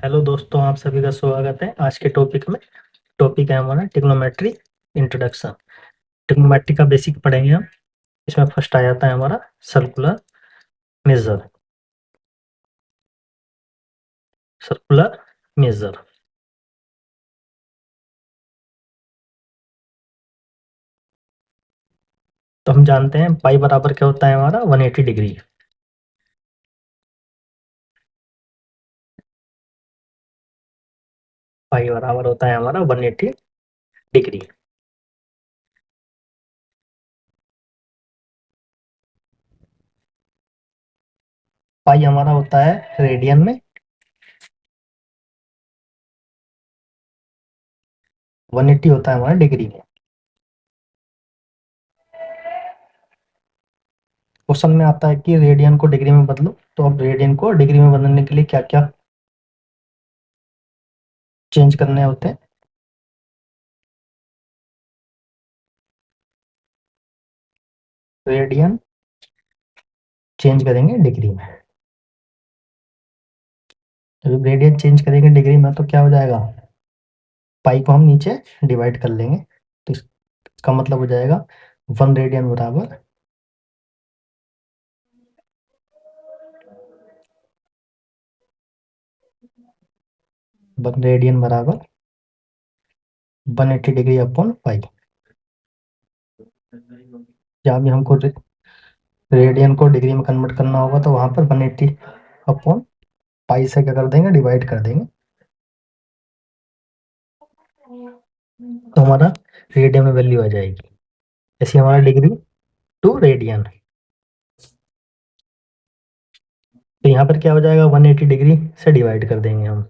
Hello दोस्तों, आप सभी का स्वागत है आज के टॉपिक में। टॉपिक है हमारा ट्रिग्नोमेट्री इंट्रोडक्शन। ट्रिग्नोमेट्री का बेसिक पढ़ेंगे हम। इसमें फर्स्ट आ जाता है हमारा सर्कुलर मेजर। सर्कुलर मेजर तो हम जानते हैं पाई बराबर क्या होता है हमारा 180 डिग्री। पाई बराबर होता है हमारा 180 डिग्री। पाई हमारा होता है रेडियन में। 180 होता है हमारा डिग्री में। क्वेश्चन में आता है कि रेडियन को डिग्री में बदलो, तो अब रेडियन को डिग्री में बदलने के लिए क्या क्या चेंज करने होते हैं। रेडियन चेंज करेंगे डिग्री में। तो जब रेडियन चेंज करेंगे डिग्री में तो क्या हो जाएगा, पाई को हम नीचे डिवाइड कर लेंगे। तो इसका मतलब हो जाएगा 1 रेडियन बराबर 180 डिग्री अपॉन पाई। जहाँ भी हमको रेडियन को डिग्री में कन्वर्ट करना होगा तो वहां पर 180 अपॉन पाई से क्या कर देंगे, डिवाइड कर देंगे। तो हमारा रेडियन में वैल्यू आ जाएगी। ऐसे हमारा डिग्री टू रेडियन। तो यहाँ पर क्या हो जाएगा, 180 डिग्री से डिवाइड कर देंगे हम।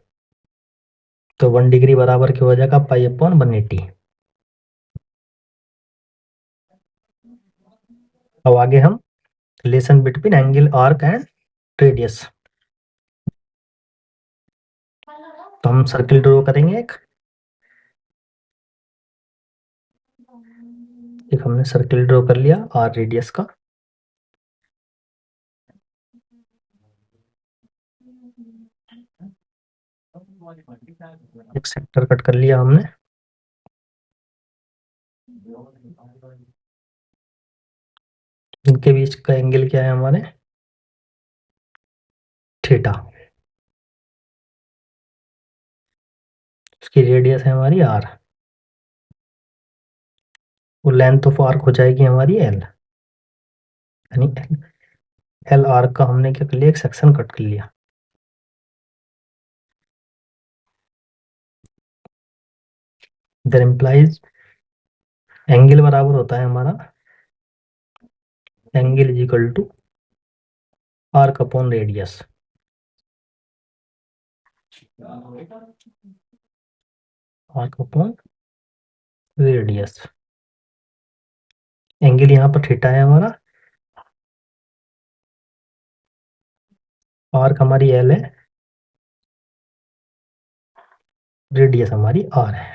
तो 1 डिग्री बराबर क्या हो जाएगा, पाई अपॉन 180। अब आगे हम relation between angle arc and radius. तो हम सर्किल ड्रॉ करेंगे एक हमने सर्किल ड्रॉ कर लिया आर रेडियस का। एक सेक्टर कट कर लिया हमने। इनके बीच का एंगल क्या है हमारे, थीटा। उसकी रेडियस है हमारी आर। वो लेंथ ऑफ आर्क हो जाएगी हमारी एल। यानी एल आर्क का हमने क्या कर लिया, एक सेक्शन कट कर लिया। इधर इम्प्लाइज एंगल बराबर होता है हमारा angle is equal to arc upon radius. Arc upon radius. Angle यहाँ पर थीटा है हमारा, आर्क हमारी एल है, रेडियस हमारी आर है।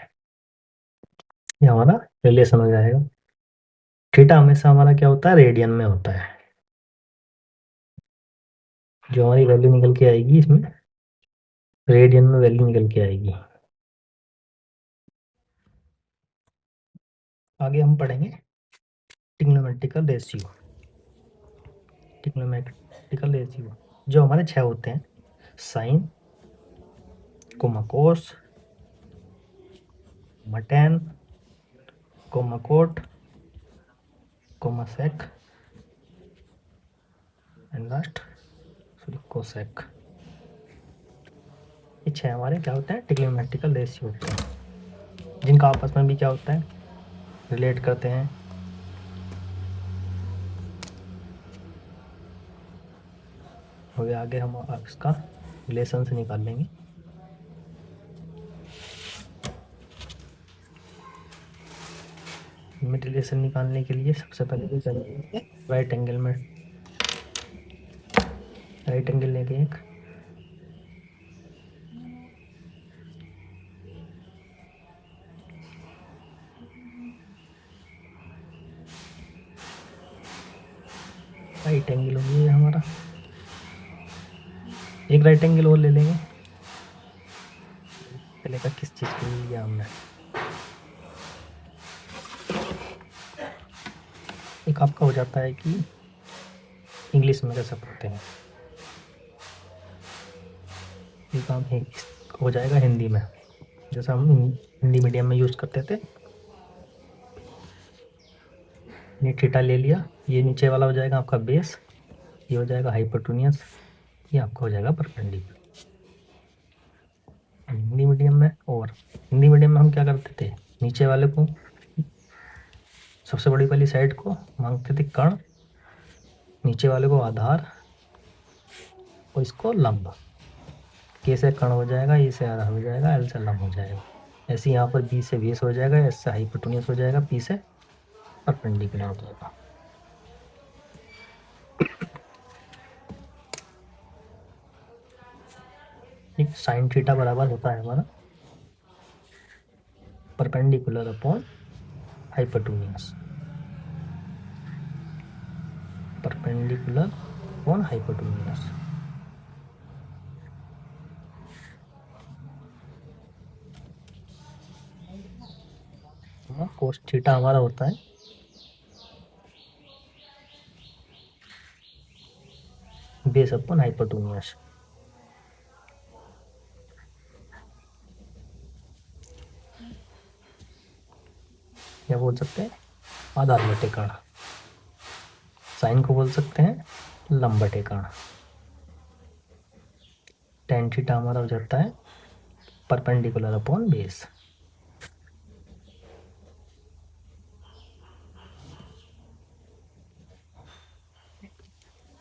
ये हमारा रिलेशन हो जाएगा। थीटा हमेशा हमारा क्या होता है, रेडियन में होता है। जो हमारी वैल्यू निकल के आएगी इसमें, रेडियन में वैल्यू निकल के आएगी। आगे हम पढ़ेंगे ट्रिग्नोमेट्रिकल रेशियो। ट्रिग्नोमेट्रिकल रेशियो जो हमारे 6 होते हैं, साइन, कोमा कोस, मटेन, comma cot, comma sec and last cosec. ये 6 हमारे क्या होते हैं, ट्रिग्नोमेट्रिकल रेशियो होते हैं, जिनका आपस में भी क्या होता है, रिलेट करते हैं। और आगे हम इसका रिलेशन से निकाल लेंगे। में रिलेशन निकालने के लिए सबसे पहले क्या करेंगे, राइट एंगल में राइट एंगल लेके एक राइट एंगल हो गया हमारा। एक राइट एंगल और ले लेंगे। चलेगा किस चीज़ के लिए लिया हमने। एक आपका हो जाता है कि इंग्लिश में कैसे पढ़ते हैं, ये काम हो जाएगा हिंदी में, जैसा हम हिंदी मीडियम में यूज़ करते थे। ये थीटा ले लिया, ये नीचे वाला हो जाएगा आपका बेस, ये हो जाएगा हाइपोटेन्यूस, ये आपका हो जाएगा परपेंडिकुलर हिंदी मीडियम में। और हिंदी मीडियम में हम क्या करते थे, नीचे वाले को, सबसे बड़ी वाली साइड को मांगते थे कर्ण, नीचे वाले को आधार और इसको लंब। के से कर्ण हो जाएगा, ए से आधार हो जाएगा, एल से लंब हो जाएगा। ऐसे यहाँ पर बी से बेस हो जाएगा, एस से हाइपोटेन्यूस हो जाएगा, पी से परपेंडिकुलर हो जाएगा। ठीक, साइन थीटा बराबर होता है हमारा perpendicular upon hypotenuse, perpendicular upon hypotenuse. Cos theta हमारा होता है बेस अपॉन हाइपोटेन्यूस। क्या बोल सकते हैं, आधार बटे कर्ण। साइन को बोल सकते हैं लंब बटे कर्ण। टेन थीटा हमारा हो जाता है परपेंडिकुलर अपॉन बेस।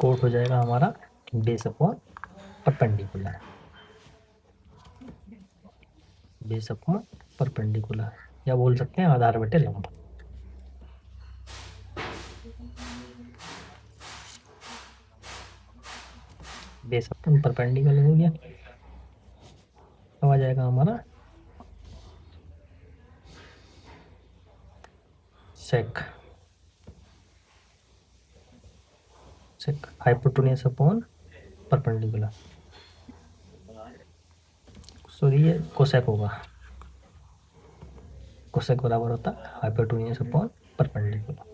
कोट हो जाएगा हमारा base upon perpendicular, base upon perpendicular, या बोल सकते हैं आधार बटे लंब। बेस अपॉन परपेंडिकुलर हो गया, अब आ जाएगा हमारा सेक, सेक हाइपोटेन्यूस अपॉन परपेंडिकुलर, सॉरी ये कोसेक होगा, कोसेक बराबर होता है हाइपोटेन्यूस अपॉन परपेंडिकुलर।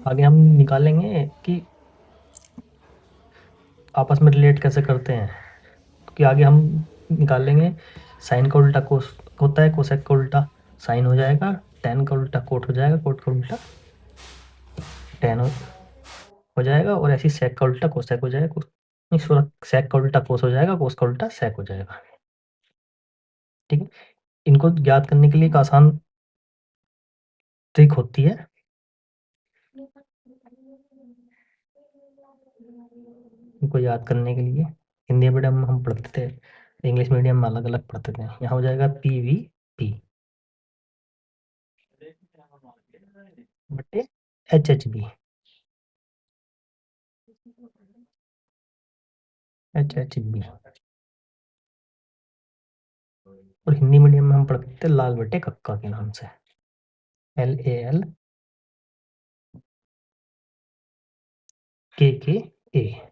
आगे हम निकालेंगे कि आपस में रिलेट कैसे करते हैं, क्योंकि आगे हम निकालेंगे साइन का उल्टा कोस होता है, कोसेक का उल्टा साइन हो जाएगा, टेन का उल्टा कोट हो जाएगा, कोट का उल्टा टेन हो जाएगा, और ऐसी सेक का उल्टा कोसेक हो जाएगा, नहीं सेक का उल्टा कोस हो जाएगा, कोस का उल्टा सेक हो जाएगा। ठीक है, इनको ज्ञात करने के लिए एक आसान ट्रिक होती है, इनको याद करने के लिए। हिंदी मीडियम में हम पढ़ते थे, इंग्लिश मीडियम में अलग अलग पढ़ते थे। यहाँ हो जाएगा पी वी पी बटे H H B, H H B. और हिंदी मीडियम में हम पढ़ते थे लाल बटे कक्का के नाम से, एल ए एल के ए।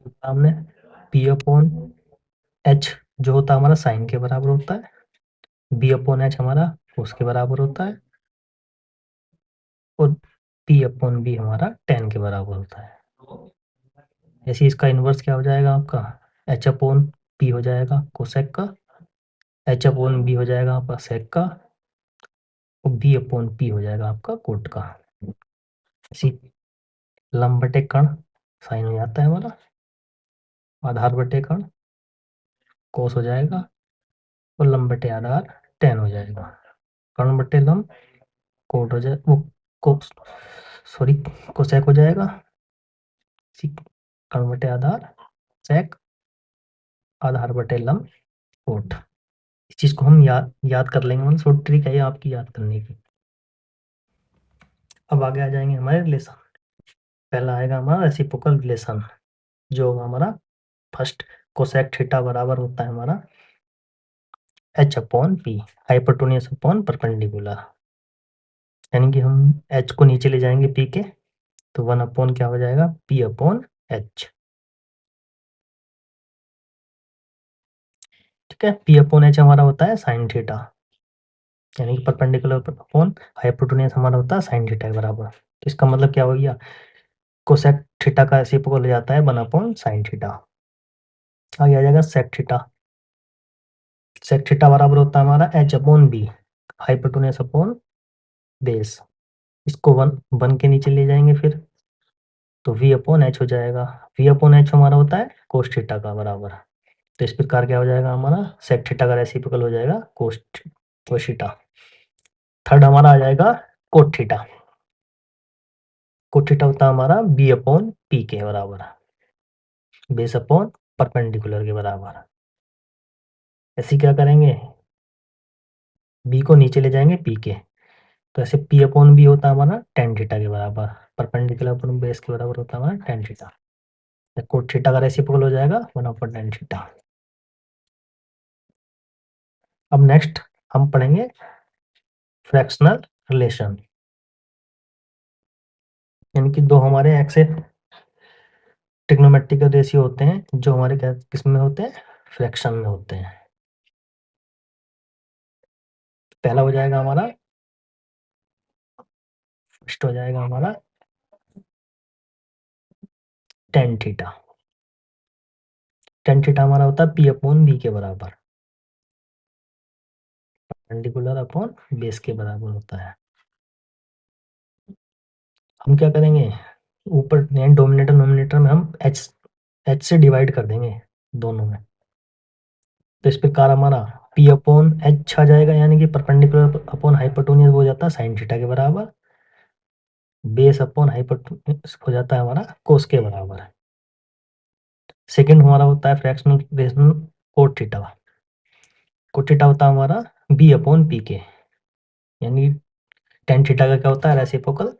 सामने पी अपॉन एच जो होता है हमारा साइन के बराबर होता है, बी अपॉन एच हमारा कोस के बराबर होता है, और पी अपॉन बी हमारा टेन के बराबर होता है। ऐसे इसका इन्वर्स क्या हो जाएगा आपका, एच अपॉन पी हो जाएगा कोसेक का, एच अपॉन बी हो जाएगा आपका सेक का, और बी अपॉन पी हो जाएगा आपका कोट का। इसी लंब बटे कर्ण साइन हो जाता है हमारा, आधार बटे कर्ण कोस हो जाएगा, और लंब बटे आधार टेन हो जाएगा, कर्ण बटे लंब कोट हो जाए वो कोस सॉरी कोसेक हो जाएगा, कर्ण बटे आधार सेक, आधार बटे लंब कोट। इस चीज को हम याद कर लेंगे, मतलब छोटी ट्रिक है ये आपकी याद करने की। अब आगे आ जाएंगे हमारे रिलेशन। पहला आएगा हमारा रेसिप्रोकल रिलेशन, जो होगा हमारा फर्स्ट कोसेक थीटा बराबर होता है हमारा H upon P hypotenuse upon perpendicular, यानी कि हम एच को नीचे ले जाएंगे पी के, तो वन अपॉन क्या हो जाएगा पी अपॉन एच, ठीक है। पी अपॉन एच हमारा होता है साइन थीटा, यानी कि परपेंडिकुलर अपॉन हाइपोटेन्यूज हमारा होता है साइन थीटा के बराबर। तो इसका मतलब क्या हो गया, कोसेक थीटा का रेसिप्रोकल हो जाता है 1 अपॉन साइन थीटा। आगे आ जाएगा सेक थीटा। सेक थीटा बराबर होता है हमारा H upon B, hypotenuse upon base. इसको वन के नीचे ले जाएंगे फिर, तो वी अपॉन एच हो जाएगा। वी अपॉन एच हमारा होता है कोस थीटा का बराबर। तो इस प्रकार क्या हो जाएगा हमारा, सेक थीटा का रेसिप्रोकल हो जाएगा कोस थीटा। थर्ड हमारा आ जाएगा कोट थीटा। कोट थीटा होता है हमारा बी अपॉन पी के बराबर, बेस अपॉन परपेंडिकुलर के बराबर। ऐसे क्या करेंगे, बी को नीचे ले जाएंगे पी के, तो ऐसे पी अपॉन बी होता है हमारा टेन थीटा के बराबर, परपेंडिकुलर अपॉन बेस के बराबर होता है हमारा टेन थीटा। कोट थीटा का रेसिप्रोकल हो जाएगा 1 अपॉन टेन थीटा। अब नेक्स्ट हम पढ़ेंगे फ्रैक्शनल रिलेशन, यानी कि दो हमारे एक्से ट्रिग्नोमेट्रिक रेशियो होते हैं जो हमारे किस में होते हैं, फ्रैक्शन में होते हैं। पहला हो जाएगा हमारा, फर्स्ट हो जाएगा हमारा टेन थीटा। टेन थीटा हमारा होता है पी अपॉन बी के बराबर, परपेंडिकुलर अपॉन बेस के बराबर होता है। हम क्या करेंगे, ऊपर डोमिनेटर नोमिनेटर में हम एच से डिवाइड कर देंगे दोनों में। तो इस प्रकार हमारा पी अपॉन एच आ जाएगा, यानी कि परपेंडिकुलर अपॉन हाइपोटेन्यूज हो जाता है साइन थीटा के बराबर, बेस अपॉन हाइपोटेन्यूज हो जाता है हमारा कोस के बराबर। सेकंड हमारा होता है fractional relation cot theta. Cot theta होता है हमारा बी अपॉन पी के, यानी टेन थीटा का क्या होता है रेसिप्रोकल।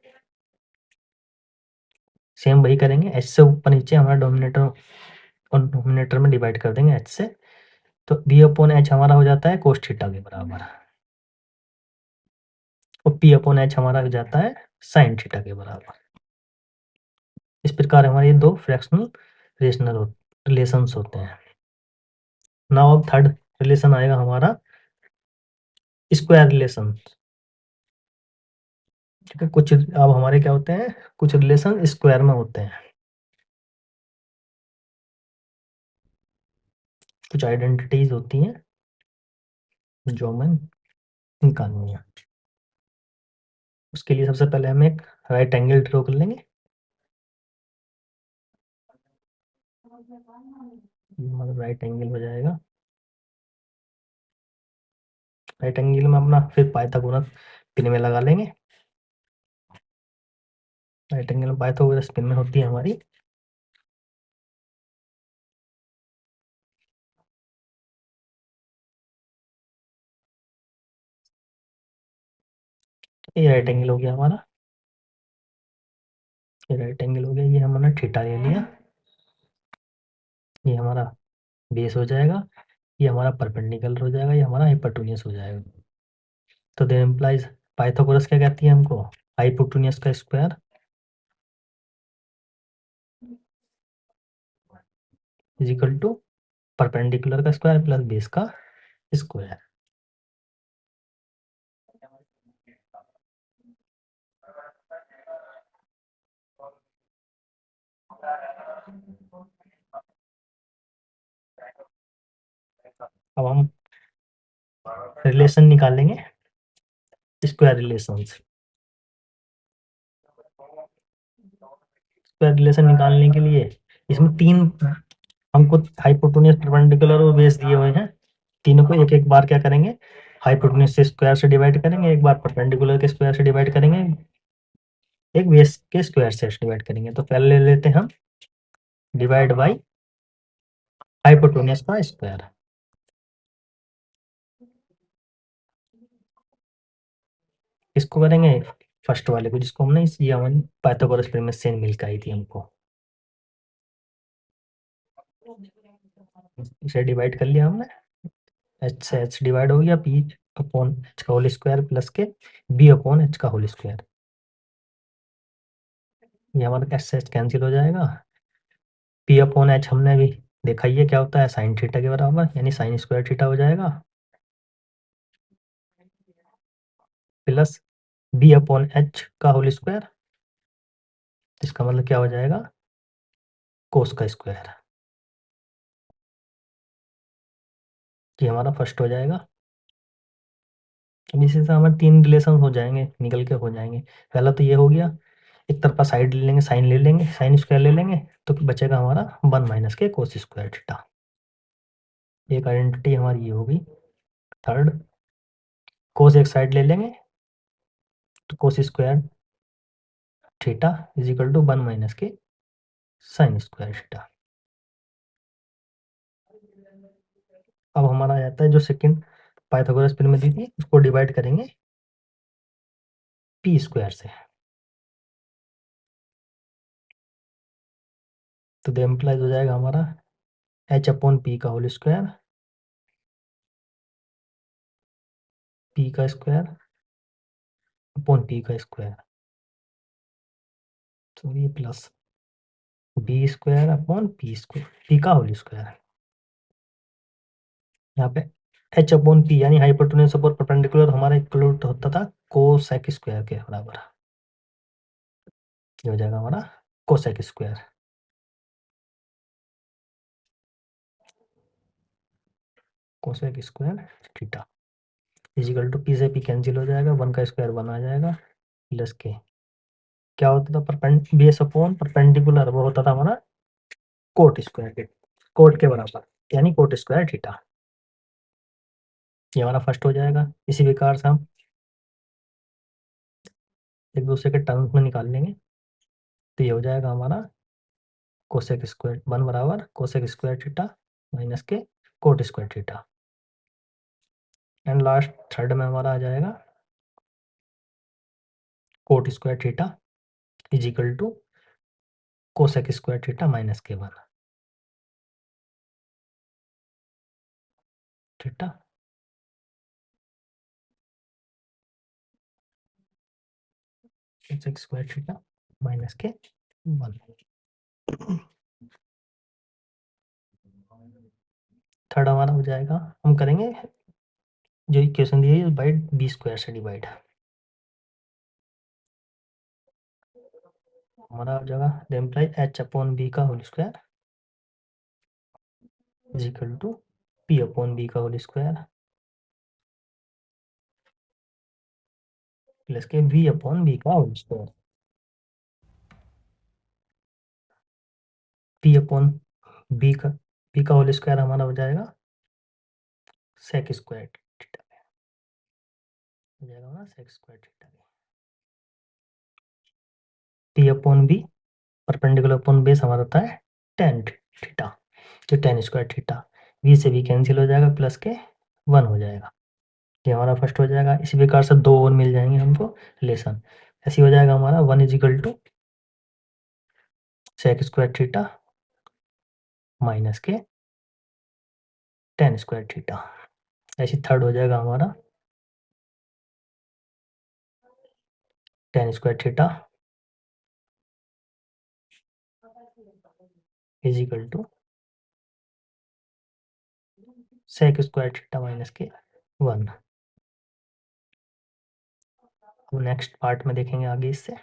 सेम वही करेंगे, एच से ऊपर नीचे हमारा डोमिनेटर और नोमिनेटर में डिवाइड कर देंगे एच से, तो बी अपॉन एच हमारा हो जाता है कोस थीटा के बराबर, और पी अपॉन एच हमारा हो जाता है साइन थीटा के बराबर। इस प्रकार हमारे ये दो फ्रैक्शनल रिलेशंस होते हैं। नाउ अब थर्ड रिलेशन आएगा हमारा स्क्वायर रिलेशन। ठीक है, कुछ अब हमारे क्या होते हैं, कुछ रिलेशन स्क्वायर में होते हैं, कुछ आइडेंटिटीज होती हैं जो हमें निकालनी है। उसके लिए सबसे पहले हम एक राइट एंगल ड्रॉ कर लेंगे। मतलब राइट एंगल हो जाएगा, राइट एंगल में अपना फिर पाइथागोरस पिन में लगा लेंगे। राइट एंगल में पाइथागोरस पिन में होती है हमारी ये राइट एंगल हो गया हमारा, ये राइट एंगल हो गया, ये हमने थीटा ले लिया, ये हमारा बेस हो जाएगा, ये हमारा परपेंडिकुलर हो जाएगा, ये हमारा हाइपोटेन्यूज हो जाएगा। तो देन इम्प्लाइज पाइथागोरस क्या कहती है हमको, हाइपोटेन्यूज का square is equal to perpendicular का स्क्वायर प्लस बेस का स्क्वायर। अब हम रिलेशन निकालेंगे, स्क्वायर रिलेशंस। स्क्वायर रिलेशन निकालने के लिए इसमें तीन हमको हाइपोटेन्यूज परपेंडिकुलर और बेस दिए हुए हैं, तीनों को एक एक बार क्या करेंगे, हाइपोटेन्यूज से स्क्वायर से डिवाइड करेंगे, एक बार परपेंडिकुलर के स्क्वायर से डिवाइड करेंगे, एक बेस के स्क्वायर से डिवाइड करेंगे। तो पहले ले लेते हैं हम डिवाइड बाई हाइपोटेन्यूज का स्क्वायर। इसको करेंगे फर्स्ट वाले को, जिसको हमने ये हमारी पाइथागोरस प्रीमिस से मिल के आई थी हमको, इसे डिवाइड कर लिया हमने, एच से एच डिवाइड हो गया, पी अपॉन एच का होल स्क्वायर प्लस के बी अपॉन एच का होल स्क्वायर। ये हमारा एच से एच कैंसिल हो जाएगा, पी अपॉन एच हमने भी देखा ही है क्या होता है, साइन थीटा के बराबर, यानी साइन स्क्वायर थीटा हो जाएगा, प्लस बी अपॉन एच का होल स्क्वायर, इसका मतलब क्या हो जाएगा, कोस का स्क्वायर। ये हमारा फर्स्ट हो जाएगा। अब इसी से हमारे 3 रिलेशन हो जाएंगे, निकल के हो जाएंगे। पहला तो ये हो गया, एक तरफा साइड ले लेंगे, साइन ले लेंगे, साइन स्क्वायर ले लेंगे, तो बचेगा हमारा 1 माइनस के कोस स्क्वायर थीटा। एक आइडेंटिटी हमारी ये हो गई। थर्ड, कोस एक साइड ले लेंगे, तो cos square theta is equal to 1 minus के साइन स्क्वायर थीटा। अब हमारा आ जाता है जो सेकंड पाइथागोरस थ्योरम में दी थी, उसको डिवाइड करेंगे पी स्क्वायर से, तो द एम्प्लाइज हो जाएगा हमारा एच अपॉन पी का होल स्क्वायर, पी का स्क्वायर अपॉन पी का स्क्वायर, तो ये plus B square upon P square, P का होल स्क्वायर। यहाँ पे एच अपॉन पी यानी हाइपोटेन्यूज अपॉन परपेंडिकुलर हमारा इक्वल होता था कोसेक स्क्वायर के बराबर। ये हो जाएगा हमारा cosec square, cosec square theta is equal to P से पी कैंसिल हो जाएगा, 1 का स्क्वायर 1 आ जाएगा, प्लस के क्या होता था, बेस अपॉन परपेंडिकुलर, वो होता था हमारा कोट स्क्वायर के, कोट के बराबर, यानी कोट स्क्वायर थीटा। ये हमारा फर्स्ट हो जाएगा। इसी प्रकार से हम एक दूसरे के टर्म्स में निकाल लेंगे, तो ये हो जाएगा हमारा कोसेक स्क्वायर 1 बराबर कोसेक स्क्वायर थीटा माइनस के cot square theta. And last third में हमारा आ जाएगा cot square theta is equal to cosec square theta minus के 1 theta, cosec square theta minus के 1। थर्ड हमारा हो जाएगा, हम करेंगे जो इक्वेशन दी है बाई बी स्क्वायर से डिवाइड, हमारा हो जाएगा the imply H upon B का whole square is equal to P upon B का होल स्क्वायर प्लस के वी अपॉन बी का whole square, P upon B का होल स्क्वायर हमारा हो जाएगा सेक स्क्वायर थीटा, हो जाएगा ना sec square theta. P upon B perpendicular upon base हमारा होता है टेन थीटा, जो टेन स्क्वायर थीटा, वी से भी कैंसिल हो जाएगा, प्लस के 1 हो जाएगा। ये हमारा फर्स्ट हो जाएगा। इसी प्रकार से 2 और मिल जाएंगे हमको रिलेशन, ऐसे हो जाएगा हमारा 1 is equal to sec square theta minus के टेन स्क्वायर थीटा। ऐसे थर्ड हो जाएगा हमारा tan square theta is equal to sec square theta minus के 1। नेक्स्ट पार्ट में देखेंगे आगे इससे।